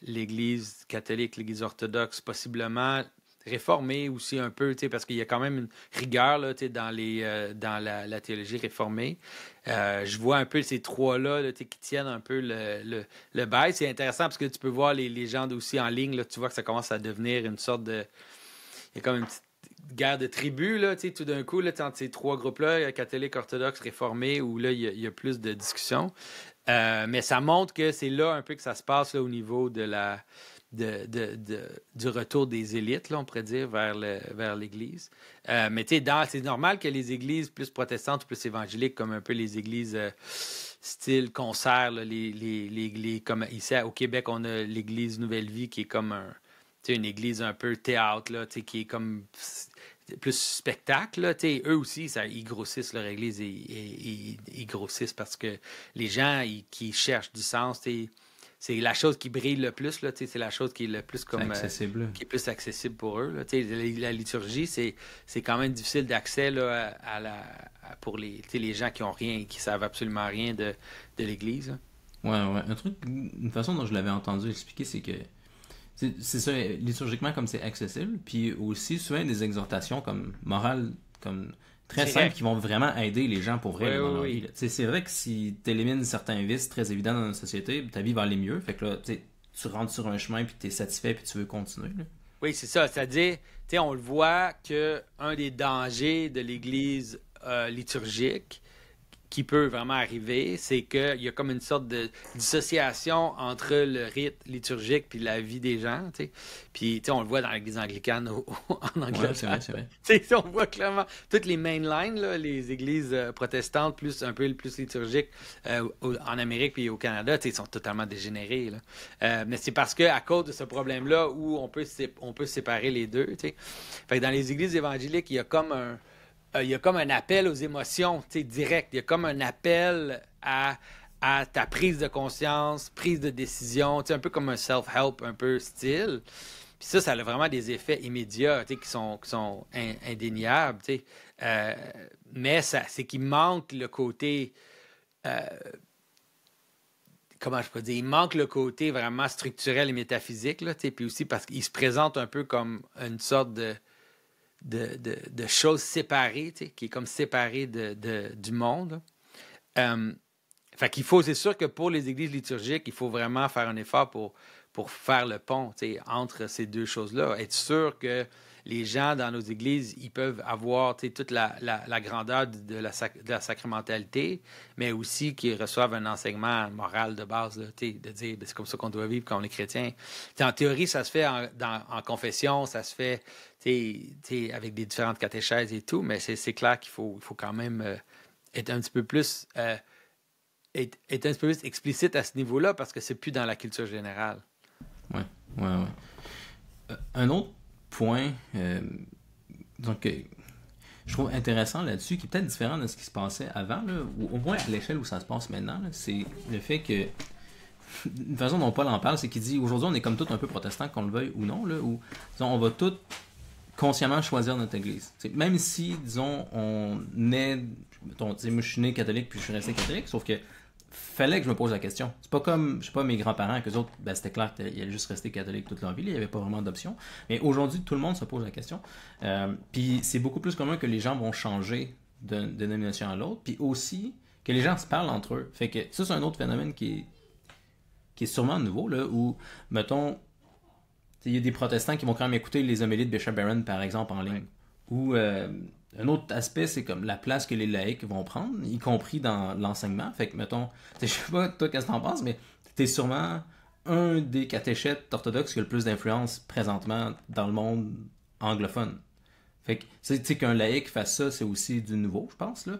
l'Église catholique, l'Église orthodoxe, possiblement réformée aussi un peu, parce qu'il y a quand même une rigueur là, dans la théologie réformée. Je vois un peu ces trois-là là, qui tiennent un peu le bail. C'est intéressant parce que tu peux voir les gens aussi en ligne, là, tu vois que ça commence à devenir une sorte de... Il y a comme une petite guerre de tribus, là, tout d'un coup, là, entre ces trois groupes-là, catholiques, orthodoxes, réformés, où là, il y a plus de discussions. Mais ça montre que c'est là un peu que ça se passe là, au niveau de du retour des élites, là, on pourrait dire, vers l'Église. Mais c'est normal que les églises plus protestantes ou plus évangéliques, comme un peu les églises style concert, là, comme ici au Québec, on a l'Église Nouvelle Vie qui est comme une église un peu théâtre, là, qui est comme plus spectacle. Là, eux aussi, ils grossissent leur église et ils grossissent parce que les gens qui cherchent du sens, c'est la chose qui brille le plus, là, c'est la chose qui est le plus comme accessible. Qui est plus accessible pour eux. Là, la liturgie, c'est quand même difficile d'accès là, pour les gens qui ont rien, qui savent absolument rien de l'Église. Ouais. Un truc, une façon dont je l'avais entendu expliquer, c'est que c'est ça, liturgiquement, comme c'est accessible, puis aussi souvent des exhortations comme morales, comme très simples, qui vont vraiment aider les gens pour vrai dans leur vie. C'est vrai que si tu élimines certains vices très évidents dans notre société, ta vie va aller mieux. Fait que là, tu rentres sur un chemin, puis tu es satisfait, puis tu veux continuer. Là. Oui, c'est ça. C'est-à-dire, on le voit qu'un des dangers de l'Église liturgique qui peut vraiment arriver, c'est qu'il y a comme une sorte de dissociation entre le rite liturgique puis la vie des gens, tu sais. Puis, on le voit dans l'Église anglicane en Angleterre. C'est vrai. On voit clairement toutes les mainlines, là, les églises protestantes, un peu plus liturgiques en Amérique puis au Canada, ils sont totalement dégénérés, là. Mais c'est parce qu'à cause de ce problème-là où on peut séparer les deux, tu sais. Fait que dans les églises évangéliques, il y a comme un appel aux émotions, direct. Il y a comme un appel à à ta prise de conscience, prise de décision, un peu comme un self-help, un peu style. Puis ça a vraiment des effets immédiats qui sont indéniables. Mais c'est qu'il manque le côté... comment je peux dire? Il manque le côté vraiment structurel et métaphysique. Là, puis aussi parce qu'il se présente un peu comme une sorte de choses séparées, qui est comme séparée du monde. Fait qu'il faut, c'est sûr que pour les églises liturgiques, il faut vraiment faire un effort pour faire le pont entre ces deux choses-là. Être sûr que les gens dans nos églises, ils peuvent avoir toute la grandeur de la sacramentalité, mais aussi qu'ils reçoivent un enseignement moral de base, là, de dire c'est comme ça qu'on doit vivre quand on est chrétien. En théorie, ça se fait en confession, ça se fait avec des différentes catéchèses et tout, mais c'est clair qu'il faut quand même être un petit peu plus... être un petit peu plus explicite à ce niveau-là parce que c'est plus dans la culture générale. Ouais. Un autre point donc je trouve intéressant là-dessus, qui est peut-être différent de ce qui se passait avant, là, ou au moins à l'échelle où ça se passe maintenant, là, c'est le fait que une façon dont Paul en parle, c'est qu'il dit aujourd'hui on est comme tout un peu protestant, qu'on le veuille ou non, là, où disons, on va tout consciemment choisir notre église. T'sais, même si, disons, on est... moi, je suis né catholique puis je suis resté catholique, sauf que fallait que je me pose la question. C'est pas comme, je sais pas, mes grands-parents, qu'eux autres, ben, c'était clair qu'ils allaient juste rester catholiques toute leur vie, il n'y avait pas vraiment d'option. Mais aujourd'hui, tout le monde se pose la question. Puis c'est beaucoup plus commun que les gens vont changer de dénomination à l'autre, puis aussi que les gens se parlent entre eux. Fait que ça, c'est un autre phénomène qui est sûrement nouveau, là, où, mettons, il y a des protestants qui vont quand même écouter les homélies de Bishop Barron, par exemple, en ligne. Ou un autre aspect, c'est comme la place que les laïcs vont prendre, y compris dans l'enseignement. Fait que, mettons, je sais pas, toi, qu'est-ce que t'en penses, mais t'es sûrement un des catéchètes orthodoxes qui a le plus d'influence présentement dans le monde anglophone. Fait que, tu sais, qu'un laïc fasse ça, c'est aussi du nouveau, je pense, là.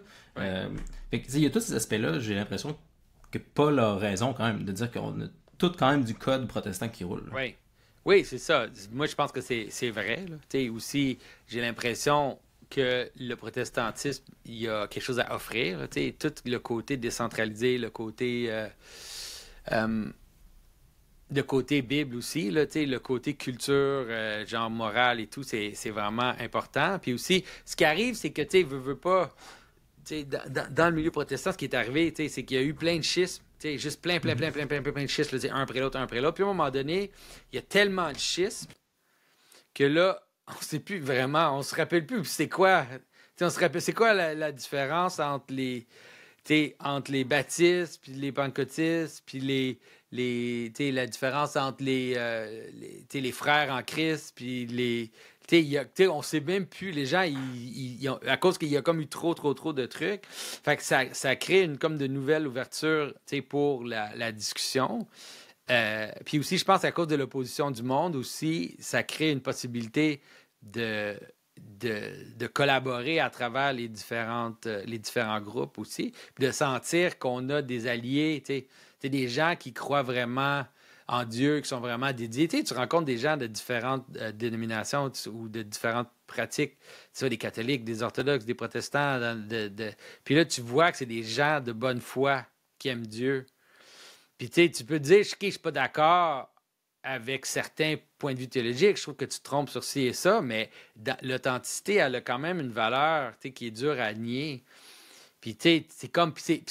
Fait que, il y a tous ces aspects-là, j'ai l'impression que Paul a raison, quand même, de dire qu'on a tout quand même du code protestant qui roule. Oui. Oui, c'est ça. Moi, je pense que c'est vrai. Aussi, j'ai l'impression que le protestantisme, il y a quelque chose à offrir. Tout le côté décentralisé, le côté Bible aussi, le côté culture, genre morale et tout, c'est vraiment important. Puis aussi, ce qui arrive, c'est que, veux pas, dans le milieu protestant, ce qui est arrivé, c'est qu'il y a eu plein de schismes. Juste plein de schismes, un après l'autre. Puis à un moment donné, il y a tellement de schismes que là, on sait plus vraiment, on se rappelle plus c'est quoi. On se rappelle, c'est quoi la différence entre les baptistes, puis les pentecôtistes, puis la différence entre les frères en Christ, puis on sait même plus, les gens, à cause qu'il y a comme eu trop de trucs, fait que ça crée comme de nouvelles ouvertures pour la discussion. Puis aussi, je pense à cause de l'opposition du monde aussi, ça crée une possibilité de collaborer à travers les différents groupes aussi, puis de sentir qu'on a des alliés, des gens qui croient vraiment en Dieu, qui sont vraiment dédiés. Tu rencontres des gens de différentes dénominations ou de différentes pratiques, des catholiques, des orthodoxes, des protestants. Puis là, tu vois que c'est des gens de bonne foi qui aiment Dieu. Puis tu peux te dire, je ne suis pas d'accord avec certains points de vue théologiques, je trouve que tu te trompes sur ci et ça, mais l'authenticité, elle a quand même une valeur qui est dure à nier. Puis c'est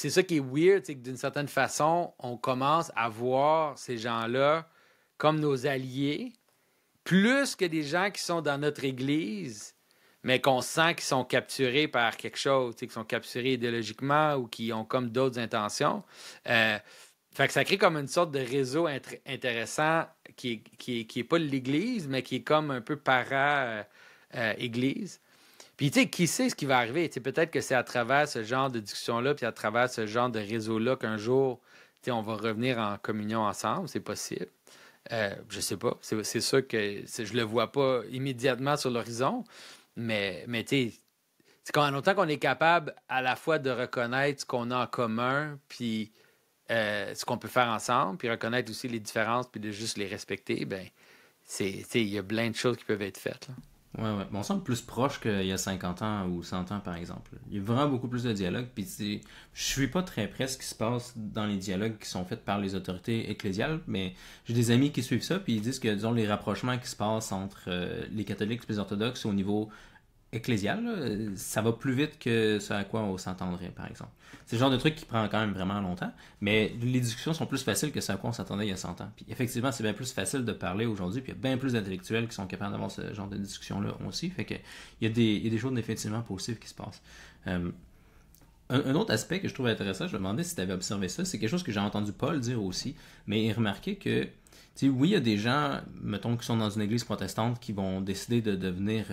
ça qui est weird, c'est que d'une certaine façon, on commence à voir ces gens-là comme nos alliés, plus que des gens qui sont dans notre Église, mais qu'on sent qu'ils sont capturés par quelque chose, qu'ils sont capturés idéologiquement ou qui ont comme d'autres intentions. Fait que ça crée comme une sorte de réseau intéressant qui est pas l'Église, mais qui est comme un peu para-Église. Puis, qui sait ce qui va arriver? Peut-être que c'est à travers ce genre de discussion-là, puis à travers ce genre de réseau-là qu'un jour, on va revenir en communion ensemble. C'est possible. Je sais pas. C'est sûr que je le vois pas immédiatement sur l'horizon, mais c'est quand longtemps qu'on est capable à la fois de reconnaître ce qu'on a en commun, puis ce qu'on peut faire ensemble, puis reconnaître aussi les différences, puis de juste les respecter, ben il y a plein de choses qui peuvent être faites. Là. Ouais, ouais. Mais on semble plus proche qu'il y a 50 ans ou 100 ans, par exemple. Il y a vraiment beaucoup plus de dialogue. Puis je suis pas très près ce qui se passe dans les dialogues qui sont faits par les autorités ecclésiales, mais j'ai des amis qui suivent ça, puis ils disent que, disons, les rapprochements qui se passent entre les catholiques et les orthodoxes au niveau ecclésial, là, ça va plus vite que ce à quoi on s'attendrait, par exemple. C'est le genre de truc qui prend quand même vraiment longtemps, mais les discussions sont plus faciles que ce à quoi on s'attendait il y a 100 ans. Puis effectivement, c'est bien plus facile de parler aujourd'hui, puis il y a bien plus d'intellectuels qui sont capables d'avoir ce genre de discussion-là aussi, fait que il y a des choses définitivement positives qui se passent. Euh, un autre aspect que je trouve intéressant, je me demandais si tu avais observé ça, c'est quelque chose que j'ai entendu Paul dire aussi, mais remarqué que, tu sais, oui, il y a des gens, mettons, qui sont dans une église protestante qui vont décider de devenir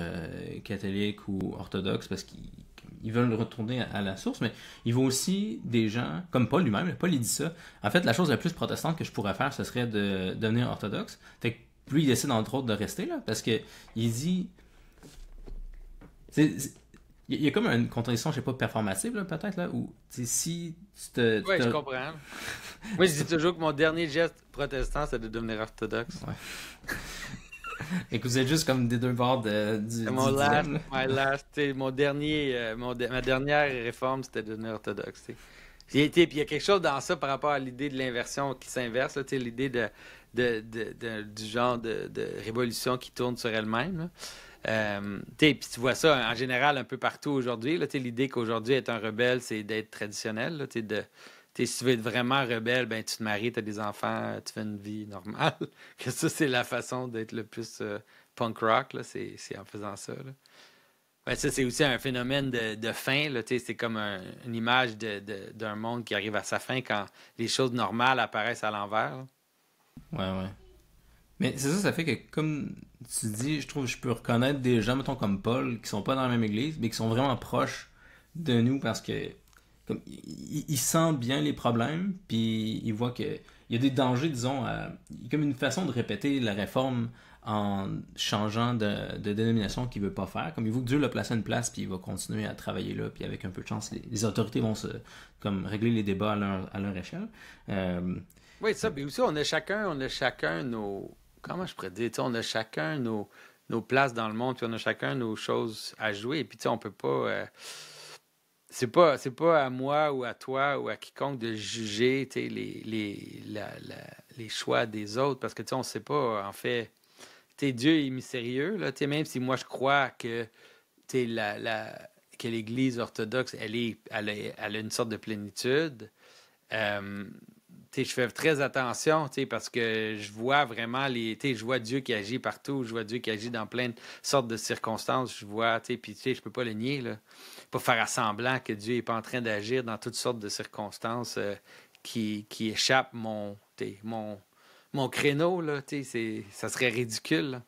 catholiques ou orthodoxes parce qu'ils veulent retourner à la source, mais il y a aussi des gens, comme Paul lui-même, Paul il dit ça, en fait, la chose la plus protestante que je pourrais faire, ce serait de devenir orthodoxe. Fait que lui, il décide entre autres de rester là, parce que il dit... Il y a comme une contradiction, je sais pas, performative, là, peut-être, là, où, tu sais, si Oui, je comprends. Moi, je dis toujours que mon dernier geste protestant, c'est de devenir orthodoxe. Ouais. Et que vous êtes juste comme des deux bords du dilemme, ma dernière réforme, c'était de devenir orthodoxe. Puis il y a quelque chose dans ça par rapport à l'idée de l'inversion qui s'inverse, là, l'idée du genre de révolution qui tourne sur elle-même. Là. Puis tu vois ça en général un peu partout aujourd'hui. Là, l'idée qu'aujourd'hui être un rebelle, c'est d'être traditionnel. Là, si tu veux être vraiment rebelle, ben tu te maries, tu as des enfants, tu fais une vie normale. Que ça, c'est la façon d'être le plus punk rock, là, c'est en faisant ça. Là. Ben, ça, c'est aussi un phénomène de fin. Là, c'est comme une image d'un monde qui arrive à sa fin quand les choses normales apparaissent à l'envers. Là. Ouais, ouais. Mais c'est ça, ça fait que, comme tu dis, je trouve que je peux reconnaître des gens, mettons, comme Paul, qui sont pas dans la même église, mais qui sont vraiment proches de nous parce que, comme, il sent bien les problèmes, puis il voit que il y a des dangers, disons, il y a comme une façon de répéter la réforme en changeant de dénomination qu'il veut pas faire. Comme il veut que Dieu l'a placé à une place, puis il va continuer à travailler là, puis avec un peu de chance, les autorités vont comme régler les débats à leur échelle. Oui, ça, mais aussi, on a chacun nos. Comment je pourrais dire? On a chacun nos places dans le monde, puis on a chacun nos choses à jouer. Et puis, on peut pas. C'est pas à moi ou à toi ou à quiconque de juger les choix des autres parce que on ne sait pas, en fait. Dieu est mystérieux, là, même si moi je crois que que l'Église orthodoxe, elle a une sorte de plénitude. Je fais très attention parce que je vois vraiment je vois Dieu qui agit partout, je vois Dieu qui agit dans plein de sortes de circonstances, je vois, puis je peux pas le nier, là. Pas faire à semblant que Dieu n'est pas en train d'agir dans toutes sortes de circonstances qui échappent mon créneau, là, ça serait ridicule, là.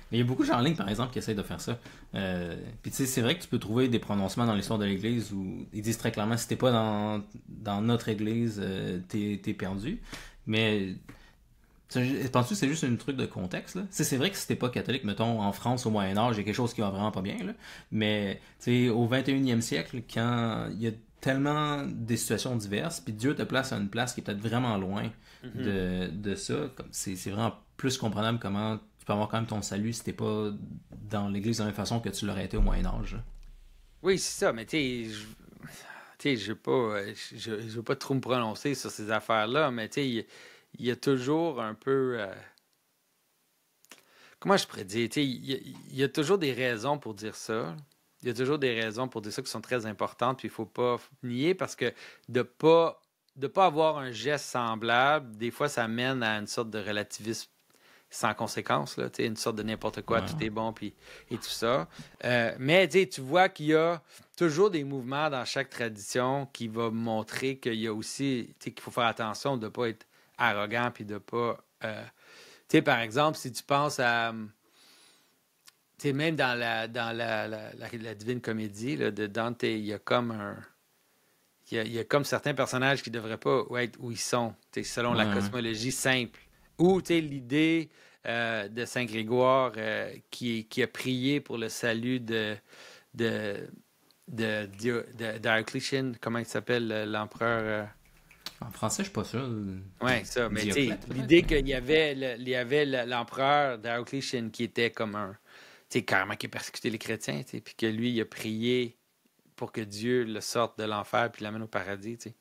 Mais il y a beaucoup de gens en ligne, par exemple, qui essayent de faire ça. Puis tu sais, c'est vrai que tu peux trouver des prononcements dans l'histoire de l'Église où ils disent très clairement si t'es pas dans notre Église, t'es perdu. Mais penses-tu que c'est juste un truc de contexte, là? C'est vrai que si t'es pas catholique, mettons, en France, au Moyen-Âge, il y a quelque chose qui va vraiment pas bien, là. Mais, tu sais, au 21e siècle, quand il y a tellement des situations diverses, puis Dieu te place à une place qui est peut-être vraiment loin de ça, comme c'est vraiment plus comprenable comment tu peux avoir quand même ton salut si t'es pas dans l'Église de la même façon que tu l'aurais été au Moyen-Âge. Oui, c'est ça, mais je veux pas trop me prononcer sur ces affaires-là, mais il y a toujours un peu... comment je pourrais dire? Il y a toujours des raisons pour dire ça. Il y a toujours des raisons pour dire ça qui sont très importantes, puis il faut pas nier, parce que de pas avoir un geste semblable, des fois, ça mène à une sorte de relativisme sans conséquence, là, une sorte de n'importe quoi, tout est bon, puis et tout ça. Mais tu vois qu'il y a toujours des mouvements dans chaque tradition qui va montrer qu'il y a aussi, qu'il faut faire attention de ne pas être arrogant, puis de pas... par exemple, si tu penses à... même dans la Divine Comédie là, de Dante, il y a comme il y a comme certains personnages qui ne devraient pas être où ils sont, selon la cosmologie simple. Ou l'idée de Saint Grégoire qui a prié pour le salut d'Dioclétien, comment il s'appelle, l'empereur... En français, je suis pas sûr. Oui, ça. Mais l'idée qu'il y avait l'empereur Dioclétien qui était comme sais, carrément qui a persécuté les chrétiens, tu sais, puis que lui, il a prié pour que Dieu le sorte de l'enfer puis l'amène au paradis, tu sais.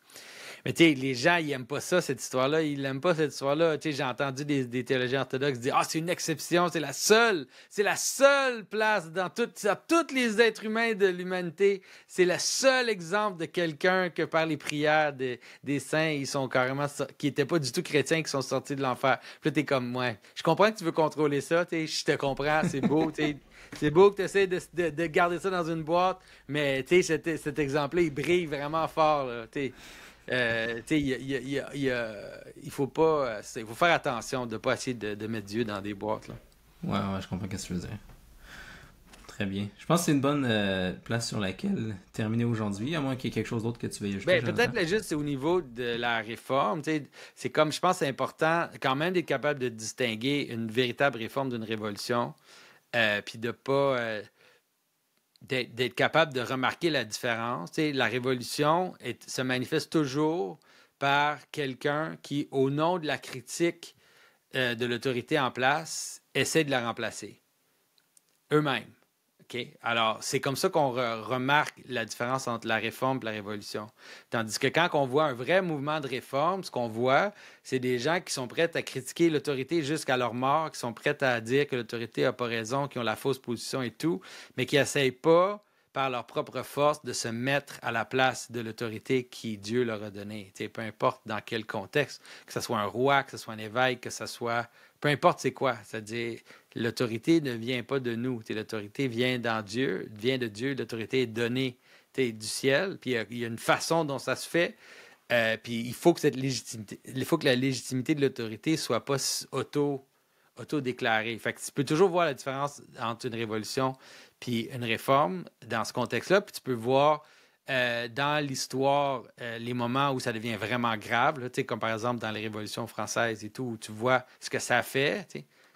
Mais tu sais, les gens, ils aiment pas ça, cette histoire-là. Ils n'aiment pas cette histoire-là. Tu sais, j'ai entendu des théologiens orthodoxes dire « Ah, c'est une exception, c'est la seule place dans tous les êtres humains de l'humanité. C'est le seul exemple de quelqu'un que par les prières des saints, ils sont carrément, qui n'étaient pas du tout chrétiens, qui sont sortis de l'enfer. » Puis là, t'es comme « Ouais, je comprends que tu veux contrôler ça, tu sais, je te comprends, c'est beau, tu sais. » C'est beau que tu essaies de garder ça dans une boîte, mais tu sais, cet exemple-là, il brille vraiment fort, là, tu sais. Il faut pas. Il faut faire attention de ne pas essayer de mettre Dieu dans des boîtes. Là. Ouais, je comprends ce que tu veux dire. Très bien. Je pense que c'est une bonne place sur laquelle terminer aujourd'hui, à moins qu'il y ait quelque chose d'autre que tu veuilles ajouter. Peut-être juste c'est au niveau de la réforme. C'est comme, je pense, c'est important quand même d'être capable de distinguer une véritable réforme d'une révolution, puis de pas. D'être capable de remarquer la différence. T'sais, la révolution se manifeste toujours par quelqu'un qui, au nom de la critique de l'autorité en place, essaie de la remplacer. Eux-mêmes. Okay? Alors, c'est comme ça qu'on remarque la différence entre la réforme et la révolution. Tandis que quand on voit un vrai mouvement de réforme, ce qu'on voit, c'est des gens qui sont prêts à critiquer l'autorité jusqu'à leur mort, qui sont prêts à dire que l'autorité n'a pas raison, qui ont la fausse position et tout, mais qui n'essayent pas, par leur propre force, de se mettre à la place de l'autorité qui Dieu leur a donnée. T'sais, peu importe dans quel contexte, que ce soit un roi, que ce soit un évêque, que ce soit... Peu importe c'est quoi, c'est-à-dire l'autorité ne vient pas de nous. L'autorité vient de Dieu, l'autorité est donnée du ciel, puis il y a une façon dont ça se fait, puis il faut que la légitimité de l'autorité soit pas auto-déclarée. Fait que tu peux toujours voir la différence entre une révolution puis une réforme dans ce contexte-là, puis tu peux voir dans l'histoire les moments où ça devient vraiment grave, là, comme par exemple dans les révolutions françaises et tout, où tu vois ce que ça fait,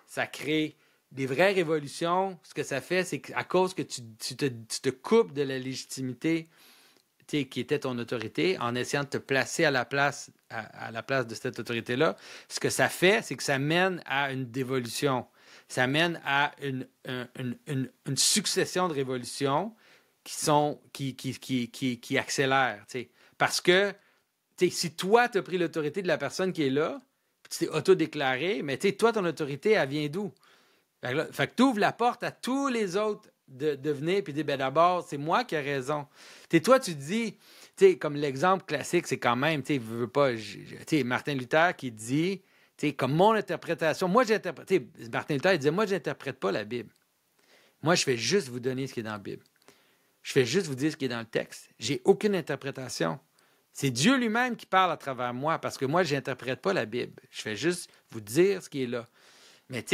ça crée des vraies révolutions. Ce que ça fait, c'est qu'à cause que tu te coupes de la légitimité qui était ton autorité, en essayant de te placer à la place de cette autorité-là, ce que ça fait, c'est que ça mène à une dévolution. Ça mène à une succession de révolutions qui accélèrent. T'sais. Parce que si toi, tu as pris l'autorité de la personne qui est là, puis tu t'es auto-déclaré, mais toi, ton autorité, elle vient d'où? Fait que tu ouvres la porte à tous les autres de venir puis dire, ben d'abord, c'est moi qui ai raison. Toi, tu dis, comme l'exemple classique, c'est quand même, veux pas, Martin Luther qui dit, comme mon interprétation, Martin Luther, il disait, moi, j'interprète pas la Bible. Moi, je fais juste vous donner ce qui est dans la Bible. Je fais juste vous dire ce qui est dans le texte. J'ai aucune interprétation. C'est Dieu lui-même qui parle à travers moi, parce que moi, je n'interprète pas la Bible. Je fais juste vous dire ce qui est là. Mais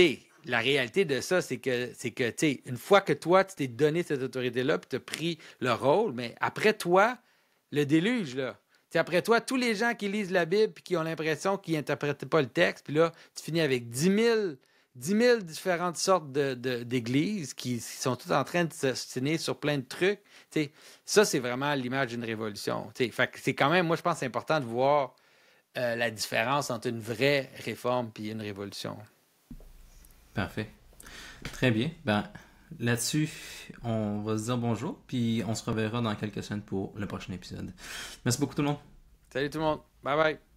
la réalité de ça, c'est que une fois que toi, tu t'es donné cette autorité-là, puis tu as pris le rôle, mais après toi, le déluge, là. Après toi, tous les gens qui lisent la Bible et qui ont l'impression qu'ils n'interprètent pas le texte, puis là, tu finis avec 10 000 différentes sortes d'églises qui sont toutes en train de s'ostiner sur plein de trucs. Ça, c'est vraiment l'image d'une révolution. Fait que c'est quand même, moi, je pense que c'est important de voir la différence entre une vraie réforme et une révolution. Parfait. Très bien. Là-dessus, on va se dire bonjour, puis on se reverra dans quelques semaines pour le prochain épisode. Merci beaucoup tout le monde. Salut tout le monde. Bye bye.